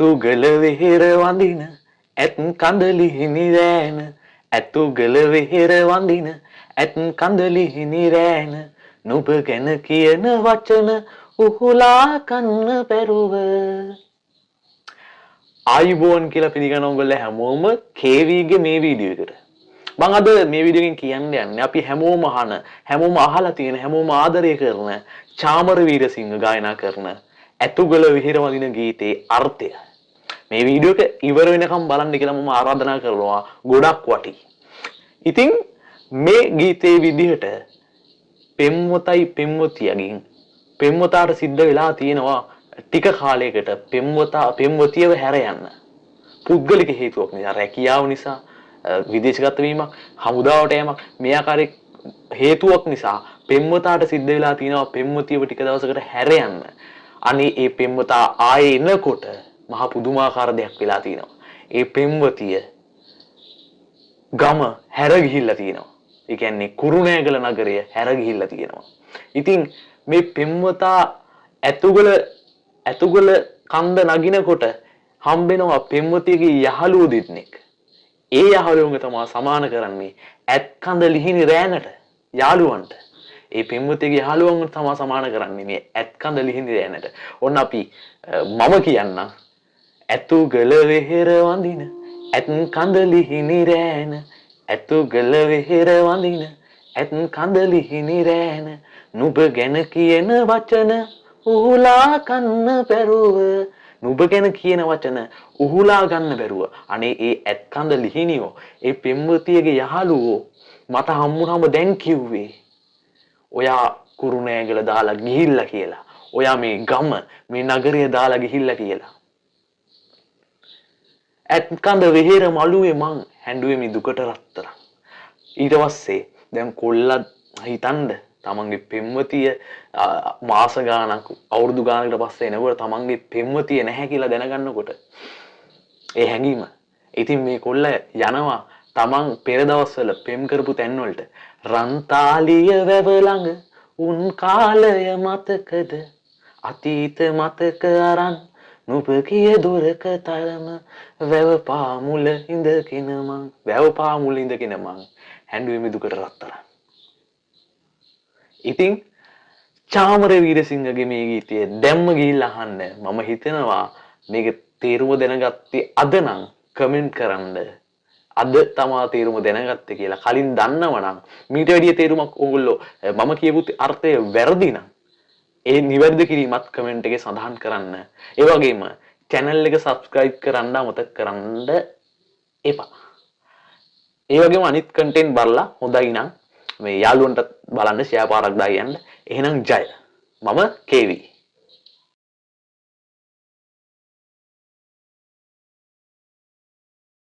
ඇතුගල වෙහෙර වඳින ඇත් කඳලි හිනිරෑන ඇතුගල වෙහෙර වඳින ඇත් කඳලි හිනිරෑන නුඹ ගැන කියන වචන උහුලා කන්න පැරුව. ආයුබෝවන් කියලා පිළිගන්න ඕගොල්ලෝ හැමෝම KVගේ මේ වීඩියෝ එකට. මම අද මේ වීඩියෝ එකෙන් කියන්න යන්නේ අපි හැමෝම අහන හැමෝම අහලා තියෙන හැමෝම ආදරය කරන චාමර වීරසිංහ ගායනා කරන ඇතුගල විහිර වදින ගීතේ අර්ථය. මේ වීඩියෝ එක ඉවර වෙනකම් බලන්න කියලා මම ආරාධනා කරනවා ගොඩක් වටි. ඉතින් මේ ගීතේ විදිහට පෙම්වතයි පෙම්වතියගෙන් පෙම්වතාට සිද්ධ වෙලා තියෙනවා ටික කාලයකට පෙම්වතියව හැර යන්න. පුද්ගලික හේතුවක් නිසා රැකියාව නිසා විදේශගත වීමක් හමුදාවට යෑමක් මේ ආකාරයේ හේතුවක් නිසා පෙම්වතාට සිද්ධ වෙලා තියෙනවා පෙම්වතියව ටික දවසකට හැර යන්න. අනේ ඒ පෙම්වතා ආයේ එනකොට මහා පුදුමාකාර දෙයක් වෙලා තියෙනවා. ඒ පෙම්වතිය ගම හැර ගිහිල්ලා තියෙනවා. ඒ කියන්නේ කුරුණෑගල නගරය හැර ගිහිල්ලා තියෙනවා. ඉතින් මේ පෙම්වතා ඇතුගල කන්ද නගිනකොට හම්බෙනවා පෙම්වතියගේ යහළුවෝ දෙන්නෙක්. ඒ යහළුවන්ව තමයි සමාන කරන්නේ ඇත් කඳ ලිහිණි රෑනට යාළුවන්ට. ඒ පෙම්වතියගේ යහළුවන්ව තමයි සමාන කරන්නේ මේ ඇත් කඳ ලිහිණි රෑනට. ඔන්න අපි මම කියන්නම් ඇතුගල වෙහෙර වඳින ඇත් කඳ ලිහිණි රෑන ඇතුගල වෙහෙර වඳින ඇත් කඳ ලිහිණි රෑන නුඹ ගැන කියන වචන උහුලා කන්න බැරුව. නුඹ ගැන කියන වචන උහුලා ගන්න බැරුව. අනේ ඒ ඇත් කඳ ලිහිණියෝ ඒ පෙම්වතියගේ යහළුවෝ මට හම්බුනම දැන් කිව්වේ ඔයා කුරුණෑගල දාලා ගිහිල්ලා කියලා. ඔයා මේ ගම මේ නගරය දාලා ගිහිල්ලා කියලා. ඇත් කඳ වෙහෙර මළුවේ මං හැඬුවේ මේ දුකට රත්තරන්. ඊට පස්සේ දැන් කොල්ලා හිතන්න තමන්ගේ පෙම්වතිය මාස ගානක් අවුරුදු ගානකට පස්සේ එනකොට තමන්ගේ පෙම්වතිය නැහැ කියලා දැනගන්නකොට ඒ හැඟීම. ඉතින් මේ කොල්ල යනවා තමන් පෙර දවස්වල පෙම් කරපු තැන් වලට. රන්තාලිය වැව ළඟ උන් කාලය මතකද අතීත මතක අරන් නුඹ කිය දොරක තරම වැව පාමුල ඉඳගෙන මං වැව පාමුල ඉඳගෙන මං හැඬුවේ මේ දුකට රත්තරන්. ඉතින් චාමර වීරසිංහගේ මේ ගීතය දැම්ම ගිහිල්ලා අහන්න. මම හිතනවා මේක තේරුම දැනගත්තේ අද නම් කමෙන්ට් කරන්න. අද තමා තේරුම දැනගත්තේ කියලා. කලින් දන්නවනම් මීට වැඩිය තේරුමක් ඕගොල්ලෝ මම කියපු අර්ථය වැරදි නම් ඒ නිවැරදි කිරීමත් කමෙන්ට් එකේ සඳහන් කරන්න. ඒ වගේම channel එක subscribe කරන්න අමතක කරන්න එපා. ඒ වගේම අනිත් content බලලා හොඳයි නම් මේ යාළුවන්ට බලන්න ෂෙයා පාරක් දාලා යන්න. එහෙනම් ජය. මම KV